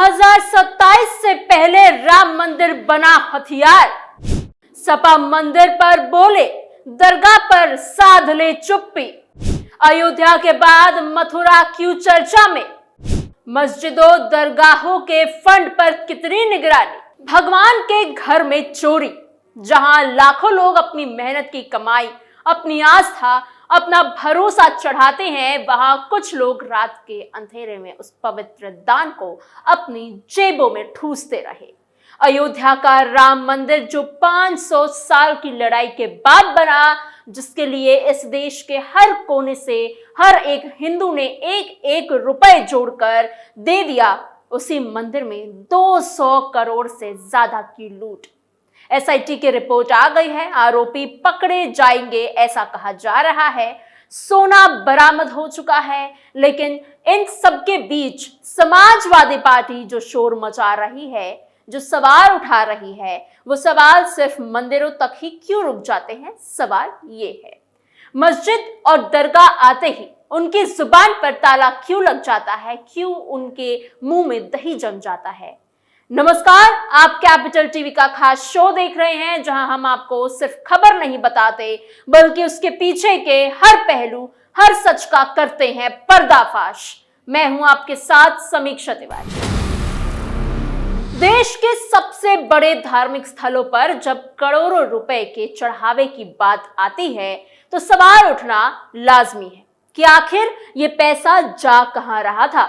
2027 से पहले राम मंदिर बना हथियार। सपा मंदिर पर बोले, दरगाह पर साध ले चुप्पी। अयोध्या के बाद मथुरा क्यों चर्चा में? मस्जिदों दरगाहों के फंड पर कितनी निगरानी? भगवान के घर में चोरी, जहां लाखों लोग अपनी मेहनत की कमाई, अपनी आस्था, अपना भरोसा चढ़ाते हैं, वहां कुछ लोग रात के अंधेरे में उस पवित्र दान को अपनी जेबों में ठूसते रहे। अयोध्या का राम मंदिर जो 500 साल की लड़ाई के बाद बना, जिसके लिए इस देश के हर कोने से हर एक हिंदू ने एक एक रुपए जोड़कर दे दिया, उसी मंदिर में 200 करोड़ से ज्यादा की लूट। एसआईटी की रिपोर्ट आ गई है, आरोपी पकड़े जाएंगे ऐसा कहा जा रहा है। सोना बरामद हो चुका है, लेकिन इन सबके बीच समाजवादी पार्टी जो शोर मचा रही है, जो सवाल उठा रही है, वो सवाल सिर्फ मंदिरों तक ही क्यों रुक जाते हैं? सवाल ये है, मस्जिद और दरगाह आते ही उनकी जुबान पर ताला क्यों लग जाता है? क्यों उनके मुंह में दही जम जाता है? नमस्कार, आप कैपिटल टीवी का खास शो देख रहे हैं, जहां हम आपको सिर्फ खबर नहीं बताते, बल्कि उसके पीछे के हर पहलू, हर सच का करते हैं पर्दाफाश। मैं हूं आपके साथ समीक्षा तिवारी। देश के सबसे बड़े धार्मिक स्थलों पर जब करोड़ों रुपए के चढ़ावे की बात आती है, तो सवाल उठना लाजमी है कि आखिर ये पैसा जा कहां रहा था।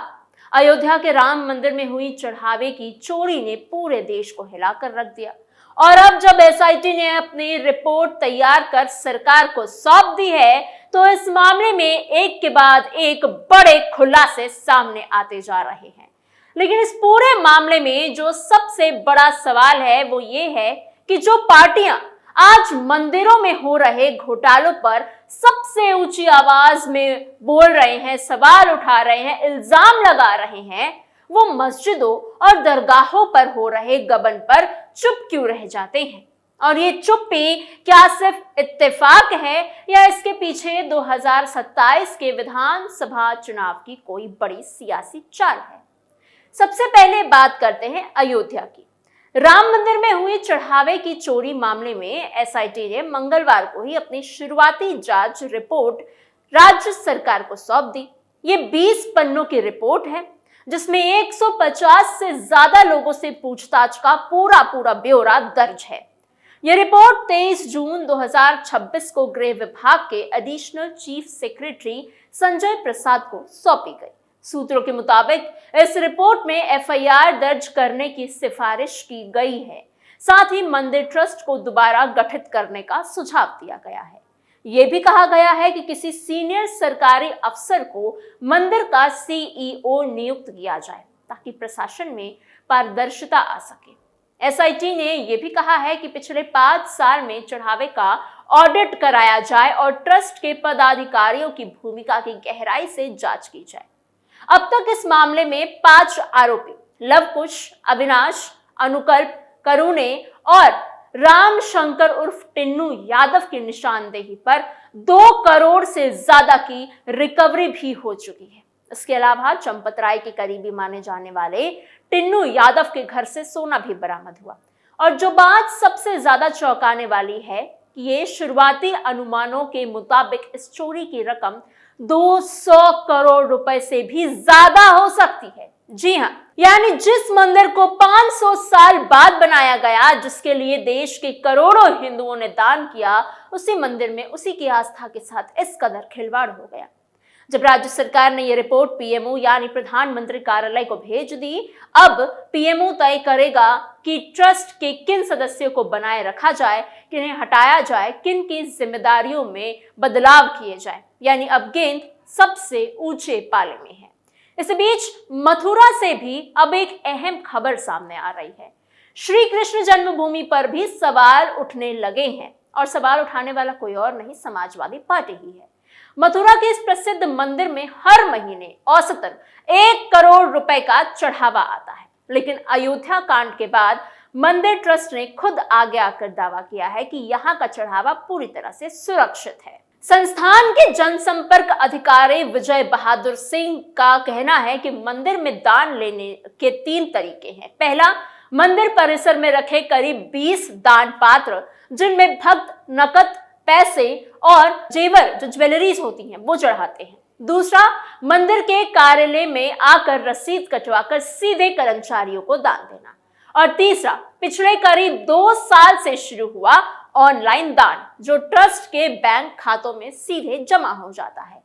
अयोध्या के राम मंदिर में हुई चढ़ावे की चोरी ने पूरे देश को हिलाकर रख दिया, और अब जब एसआईटी ने अपनी रिपोर्ट तैयार कर सरकार को सौंप दी है, तो इस मामले में एक के बाद एक बड़े खुलासे सामने आते जा रहे हैं। लेकिन इस पूरे मामले में जो सबसे बड़ा सवाल है वो ये है कि जो पार्टियां आज मंदिरों में हो रहे घोटालों पर सबसे ऊंची आवाज में बोल रहे हैं, सवाल उठा रहे हैं, इल्जाम लगा रहे हैं, वो मस्जिदों और दरगाहों पर हो रहे गबन पर चुप क्यों रह जाते हैं? और ये चुप्पी क्या सिर्फ इत्तेफाक है, या इसके पीछे 2027 के विधानसभा चुनाव की कोई बड़ी सियासी चाल है? सबसे पहले बात करते हैं अयोध्या की। राम मंदिर में हुई चढ़ावे की चोरी मामले में एसआईटी ने मंगलवार को ही अपनी शुरुआती जांच रिपोर्ट राज्य सरकार को सौंप दी। ये 20 पन्नों की रिपोर्ट है, जिसमें 150 से ज्यादा लोगों से पूछताछ का पूरा ब्यौरा दर्ज है। यह रिपोर्ट 23 जून 2026 को गृह विभाग के additional chief secretary Sanjay Prasad को सौंपी गई। सूत्रों के मुताबिक इस रिपोर्ट में एफआईआर दर्ज करने की सिफारिश की गई है। साथ ही मंदिर ट्रस्ट को दोबारा गठित करने का सुझाव दिया गया है। यह भी कहा गया है कि किसी सीनियर सरकारी अफसर को मंदिर का सीईओ नियुक्त किया जाए, ताकि प्रशासन में पारदर्शिता आ सके। एसआईटी ने यह भी कहा है कि पिछले 5 साल में चढ़ावे का ऑडिट कराया जाए और ट्रस्ट के पदाधिकारियों की भूमिका की गहराई से जांच की जाए। अब तक इस मामले में 5 आरोपी लवकुश, अविनाश, अनुकल्प, करुणे और राम शंकर उर्फ टिन्नू यादव की निशानदेही पर 2 करोड़ से ज्यादा की रिकवरी भी हो चुकी है। इसके अलावा चंपत राय के करीबी माने जाने वाले टिन्नू यादव के घर से सोना भी बरामद हुआ। और जो बात सबसे ज्यादा चौंकाने वाली है कि ये शुरुआती अनुमानों के मुताबिक इस चोरी की रकम 200 करोड़ रुपए से भी ज्यादा हो सकती है। जी हाँ, यानी जिस मंदिर को 500 साल बाद बनाया गया, जिसके लिए देश के करोड़ों हिंदुओं ने दान किया, उसी मंदिर में उसी की आस्था के साथ इस कदर खिलवाड़ हो गया। जब राज्य सरकार ने यह रिपोर्ट पीएमओ यानी प्रधानमंत्री कार्यालय को भेज दी, अब पीएमओ तय करेगा कि ट्रस्ट के किन सदस्यों को बनाए रखा जाए, किन्हें हटाया जाए, किन की जिम्मेदारियों में बदलाव किए जाए। यानी अब गेंद सबसे ऊंचे पाले में है। इस बीच मथुरा से भी अब एक अहम खबर सामने आ रही है। श्री कृष्ण जन्मभूमि पर भी सवाल उठने लगे हैं, और सवाल उठाने वाला कोई और नहीं, समाजवादी पार्टी ही है। मथुरा के इस प्रसिद्ध मंदिर में हर महीने औसतन 1 करोड़ रुपए का चढ़ावा आता है, लेकिन अयोध्या कांड के बाद मंदिर ट्रस्ट ने खुद आगे आकर दावा किया है कि यहाँ का चढ़ावा पूरी तरह से सुरक्षित है। संस्थान के जनसंपर्क अधिकारी विजय बहादुर सिंह का कहना है कि मंदिर में दान लेने के 3 तरीके हैं। पहला, मंदिर परिसर में रखे करीब 20 दान पात्र जिनमें भक्त नकद, पैसे और जेवर जो ज्वेलरीज होती हैं वो चढ़ाते हैं। दूसरा, मंदिर के कार्यालय में आकर रसीद कटवाकर सीधे कर्मचारियों को दान देना। और तीसरा, पिछले करीब 2 साल से शुरू हुआ ऑनलाइन दान जो ट्रस्ट के बैंक खातों में सीधे जमा हो जाता है।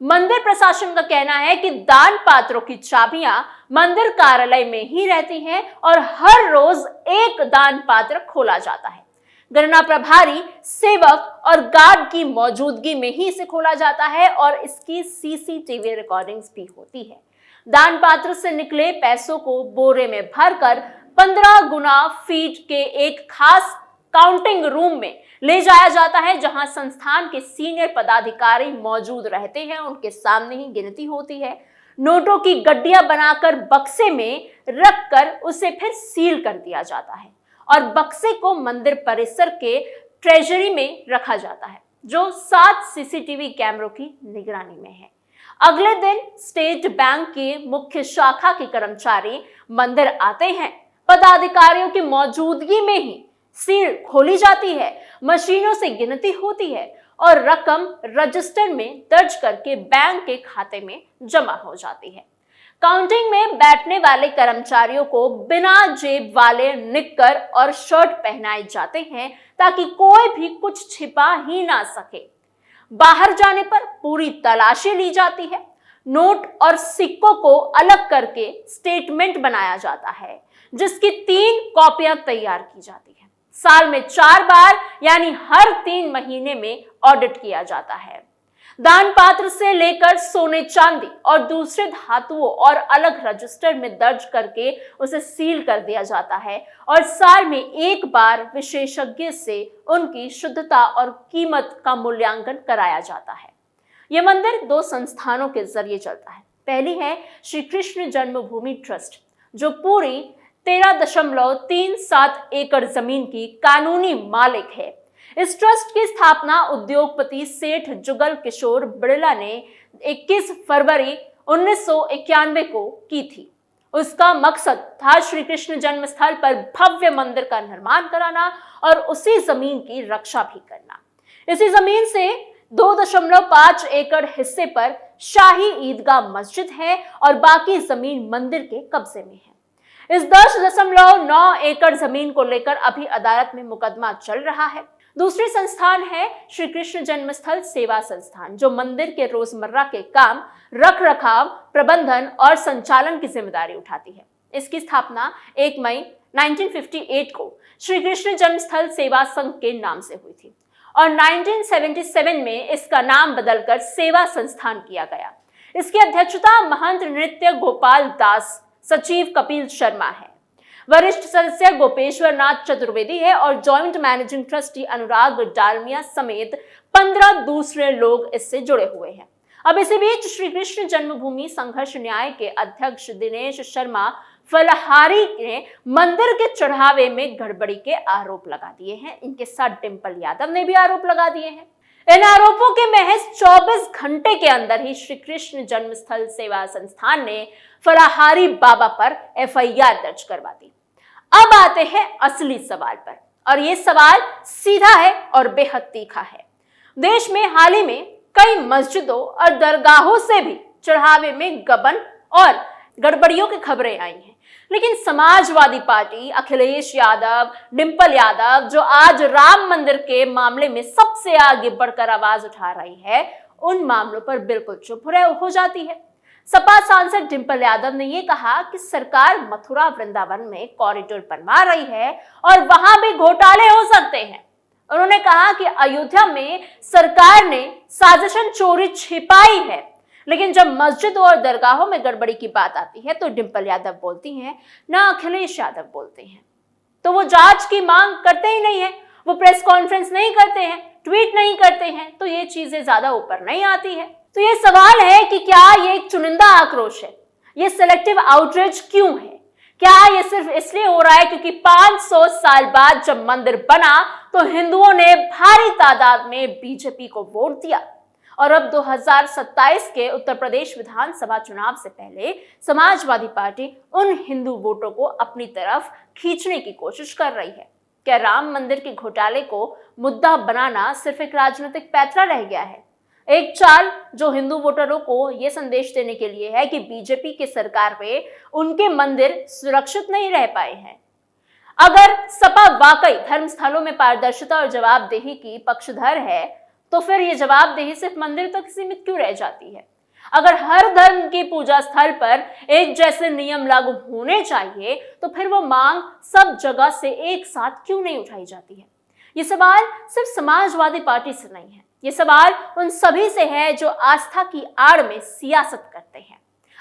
मंदिर प्रशासन का कहना है कि दान पात्रों की चाबियां मंदिर कार्यालय में ही रहती हैं और हर रोज एक दान पात्र खोला जाता है। गणना प्रभारी, सेवक और गार्ड की मौजूदगी में ही इसे खोला जाता है और इसकी सीसीटीवी रिकॉर्डिंग्स भी होती है। दान पात्र से निकले पैसों को बोरे में भरकर 15 गुना फीट के एक खास काउंटिंग रूम में ले जाया जाता है जहां संस्थान के सीनियर पदाधिकारी मौजूद रहते हैं। उनके सामने ही गिनती होती है। नोटों की गड्डियां बनाकर बक्से में रखकर उसे फिर सील कर दिया जाता है और बक्से को मंदिर परिसर के ट्रेजरी में रखा जाता है जो 7 सीसीटीवी कैमरों की निगरानी में है। अगले दिन स्टेट बैंक के मुख्य शाखा के कर्मचारी मंदिर आते हैं। पदाधिकारियों की मौजूदगी में ही सील खोली जाती है, मशीनों से गिनती होती है और रकम रजिस्टर में दर्ज करके बैंक के खाते में जमा हो जाती है। काउंटिंग में बैठने वाले कर्मचारियों को बिना जेब वाले निक्कर और शर्ट पहनाए जाते हैं ताकि कोई भी कुछ छिपा ही ना सके। बाहर जाने पर पूरी तलाशी ली जाती है। नोट और सिक्कों को अलग करके स्टेटमेंट बनाया जाता है जिसकी 3 कॉपियां तैयार की जाती है। साल में 4 बार यानी हर 3 महीने में ऑडिट किया जाता है। दान पात्र से लेकर सोने चांदी और दूसरे धातुओं और अलग रजिस्टर में दर्ज करके उसे सील कर दिया जाता है और साल में 1 बार विशेषज्ञ से उनकी शुद्धता और कीमत का मूल्यांकन कराया जाता है। यह मंदिर 2 संस्थानों के जरिए चलता है। पहली है श्री कृष्ण जन्मभूमि ट्रस्ट जो पूरी 13.37 एकड़ जमीन की कानूनी मालिक है। इस ट्रस्ट की स्थापना उद्योगपति सेठ जुगल किशोर बिड़ला ने 21 फरवरी 1991 को की थी। उसका मकसद था श्री कृष्ण जन्म स्थल पर भव्य मंदिर का निर्माण कराना और उसी जमीन की रक्षा भी करना। इसी जमीन से 2.5 एकड़ हिस्से पर शाही ईदगाह मस्जिद है और बाकी जमीन मंदिर के कब्जे में है। इस 10.9 एकड़ जमीन को लेकर अभी अदालत में मुकदमा चल रहा है। दूसरी संस्थान है श्री कृष्ण जन्मस्थल सेवा संस्थान जो मंदिर के रोजमर्रा के काम, रख रखाव, प्रबंधन और संचालन की जिम्मेदारी उठाती है। इसकी स्थापना 1 मई 1958 को श्री कृष्ण जन्मस्थल सेवा संघ के नाम से हुई थी और 1977 में इसका नाम बदलकर सेवा संस्थान किया गया। इसकी अध्यक्षता महंत नृत्य गोपाल दास, सचिव कपिल शर्मा है। वरिष्ठ सदस्य गोपेश्वर नाथ चतुर्वेदी है और जॉइंट मैनेजिंग ट्रस्टी अनुराग डालमिया समेत 15 दूसरे लोग इससे जुड़े हुए हैं। अब इसी बीच श्री कृष्ण जन्मभूमि संघर्ष न्याय के अध्यक्ष दिनेश शर्मा फलहारी ने मंदिर के चढ़ावे में गड़बड़ी के आरोप लगा दिए हैं। इनके साथ डिंपल यादव ने भी आरोप लगा दिए हैं। इन आरोपों के महज 24 घंटे के अंदर ही श्री कृष्ण जन्मस्थल सेवा संस्थान ने फलाहारी बाबा पर एफआईआर दर्ज करवा दी। अब आते हैं असली सवाल पर और ये सवाल सीधा है और बेहद तीखा है। देश में हाल ही में कई मस्जिदों और दरगाहों से भी चढ़ावे में गबन और गड़बड़ियों की खबरें आई हैं, लेकिन समाजवादी पार्टी, अखिलेश यादव, डिंपल यादव जो आज राम मंदिर के मामले में सबसे आगे बढ़कर आवाज उठा रही है, उन मामलों पर बिल्कुल चुप हो जाती है। सपा सांसद डिंपल यादव ने यह कहा कि सरकार मथुरा वृंदावन में कॉरिडोर बनवा रही है और वहां भी घोटाले हो सकते हैं। उन्होंने कहा कि अयोध्या में सरकार ने साजिशन चोरी छिपाई है, लेकिन जब मस्जिदों और दरगाहों में गड़बड़ी की बात आती है तो डिंपल यादव बोलती हैं, ना अखिलेश यादव बोलते हैं। तो वो जांच की मांग करते ही नहीं है, वो प्रेस कॉन्फ्रेंस नहीं करते हैं, ट्वीट नहीं करते हैं, तो ये चीजें ज्यादा ऊपर नहीं आती है। तो ये सवाल है कि क्या ये एक चुनिंदा आक्रोश है, ये सिलेक्टिव आउटरीच क्यों है? क्या ये सिर्फ इसलिए हो रहा है क्योंकि 500 साल बाद जब मंदिर बना तो हिंदुओं ने भारी तादाद में बीजेपी को वोट दिया। और अब 2027 के उत्तर प्रदेश विधानसभा चुनाव से पहले समाजवादी पार्टी उन हिंदू वोटों को अपनी तरफ खींचने की कोशिश कर रही है। क्या राम मंदिर के घोटाले को मुद्दा बनाना सिर्फ एक राजनीतिक पैंतरा रह गया है? एक चाल जो हिंदू वोटरों को यह संदेश देने के लिए है कि बीजेपी की सरकार में उनके मंदिर सुरक्षित नहीं रह पाए हैं। अगर सपा वाकई धर्म स्थलों में पारदर्शिता और जवाबदेही की पक्षधर है, तो फिर यह जवाबदेही सिर्फ मंदिर तक सीमित क्यों रह जाती है? अगर हर धर्म की पूजा स्थल पर एक जैसे नियम लागू होने चाहिए, तो फिर वो मांग सब जगह से एक साथ क्यों नहीं उठाई जाती है? ये सवाल सिर्फ समाजवादी पार्टी से नहीं है, ये सवाल उन सभी से है जो आस्था की आड़ में सियासत करते हैं।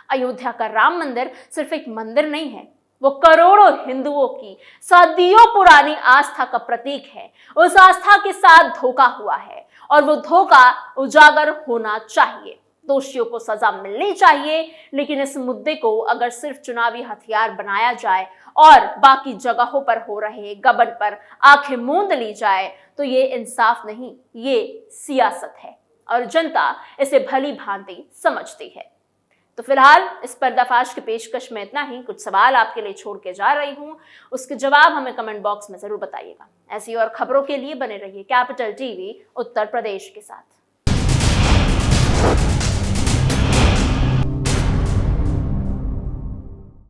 अयोध्या का राम मंदिर सिर्फ एक मंदिर नहीं है, वो करोड़ों हिंदुओं की सदियों पुरानी आस्था का प्रतीक है। उस आस्था के साथ धोखा हुआ है और वो धोखा उजागर होना चाहिए। दोषियों को सजा मिलनी चाहिए, लेकिन इस मुद्दे को अगर सिर्फ चुनावी हथियार बनाया जाए और बाकी जगहों पर हो रहे गबन पर आंखें मूंद ली जाए, तो ये इंसाफ नहीं, ये सियासत है और जनता इसे भली भांति समझती है। तो फिलहाल इस पर्दाफाश के पेशकश में इतना ही। कुछ सवाल आपके लिए छोड़ के जा रही हूं, उसके जवाब हमें कमेंट बॉक्स में जरूर बताइएगा। ऐसी और खबरों के लिए बने रहिए कैपिटल टीवी उत्तर प्रदेश के साथ।